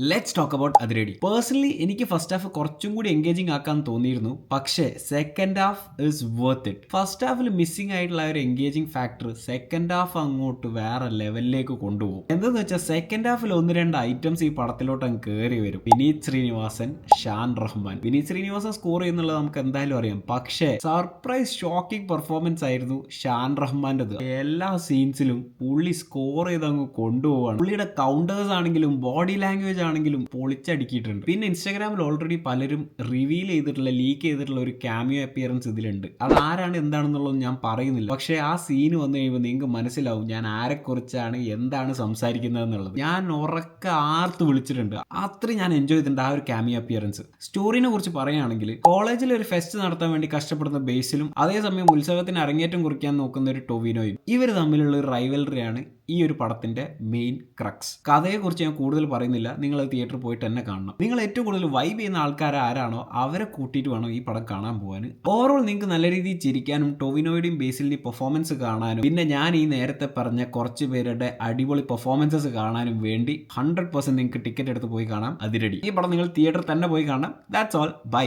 Let's talk about Athiradi. Personally എനിക്ക് first half കുറച്ചും കൂടി എൻഗേജിങ് ആക്കാൻ തോന്നിയിരുന്നു, പക്ഷേ second half is worth it. First ഹാഫിൽ മിസ്സിംഗ് ആയിട്ടുള്ള ഒരു എൻഗേജിങ് ഫാക്ടർ സെക്കൻഡ് ഹാഫ് അങ്ങോട്ട് വേറെ ലെവലിലേക്ക് കൊണ്ടുപോകും. എന്താന്ന് വെച്ചാൽ സെക്കൻഡ് ഹാഫിൽ ഒന്ന് രണ്ട് ഐറ്റംസ് ഈ പടത്തിലോട്ട് അങ്ങ് കയറി വരും. വിനീത് ശ്രീനിവാസൻ, ഷാൻ റഹ്മാൻ. വിനീത് ശ്രീനിവാസൻ സ്കോർ ചെയ്യുന്നുള്ളത് നമുക്ക് എന്തായാലും അറിയാം, പക്ഷേ സർപ്രൈസ് ഷോക്കിംഗ് പെർഫോമൻസ് ആയിരുന്നു ഷാൻ റഹ്മാൻ്റെത്. എല്ലാ സീൻസിലും പുള്ളി സ്കോർ ചെയ്ത് അങ്ങ് കൊണ്ടുപോവാണ്. പുള്ളിയുടെ കൗണ്ടേഴ്സ് ആണെങ്കിലും ബോഡി ലാംഗ്വേജ് ആണെങ്കിലും പൊളിച്ചടുക്കിയിട്ടുണ്ട്. പിന്നെ ഇൻസ്റ്റാഗ്രാമിൽ ഓൾറെഡി പലരും റിവീൽ ചെയ്തിട്ടുള്ള, ലീക്ക് ചെയ്തിട്ടുള്ള ഒരു ക്യാമിയോ അപ്പിയറൻസ് ഇതിലുണ്ട്. അത് ആരാണ് എന്താണെന്നുള്ളത് ഞാൻ പറയുന്നില്ല, പക്ഷേ ആ സീന് വന്നു കഴിയുമ്പോൾ നിങ്ങൾക്ക് മനസ്സിലാവും ഞാൻ ആരെക്കുറിച്ചാണ് എന്താണ് സംസാരിക്കുന്നത് എന്നുള്ളത്. ഞാൻ ഉറക്കെ ആർത്ത് വിളിച്ചിട്ടുണ്ട്. അത്രയും ഞാൻ എൻജോയ് ചെയ്തിട്ടുണ്ട് ആ ഒരു ക്യാമിയോ അപ്പിയറൻസ്. സ്റ്റോറിനെ കുറിച്ച് പറയുകയാണെങ്കിൽ, കോളേജിൽ ഒരു ഫെസ്റ്റ് നടത്താൻ വേണ്ടി കഷ്ടപ്പെടുന്ന ബേസിലും അതേസമയം ഉത്സവത്തിന് അരങ്ങേറ്റം കുറിക്കാൻ നോക്കുന്ന ഒരു ടൊവിനോയും, ഇവർ തമ്മിലുള്ള ഒരു റൈവലറിയാണ് ഈ ഒരു പടത്തിന്റെ മെയിൻ ക്രക്സ്. കഥയെക്കുറിച്ച് ഞാൻ കൂടുതൽ പറയുന്നില്ല, നിങ്ങൾ തിയേറ്ററിൽ പോയിട്ട് തന്നെ കാണണം. നിങ്ങൾ ഏറ്റവും കൂടുതൽ വൈബ് ചെയ്യുന്ന ആൾക്കാർ ആരാണോ അവരെ കൂട്ടിയിട്ട് വേണം ഈ പടം കാണാൻ പോകാൻ. ഓവറോൾ നിങ്ങൾക്ക് നല്ല രീതിയിൽ ചിരിക്കാനും ടൊവിനോയുടെയും ബേസിലിന്റെയും പെർഫോമൻസ് കാണാനും, പിന്നെ ഞാൻ ഈ നേരത്തെ പറഞ്ഞ കുറച്ച് പേരുടെ അടിപൊളി പെർഫോമൻസസ് കാണാനും വേണ്ടി 100% നിങ്ങൾക്ക് ടിക്കറ്റ് എടുത്ത് പോയി കാണാം അതിരടി. ഈ പടം നിങ്ങൾ തിയേറ്ററിൽ തന്നെ പോയി കാണാം. That's all. ബൈ.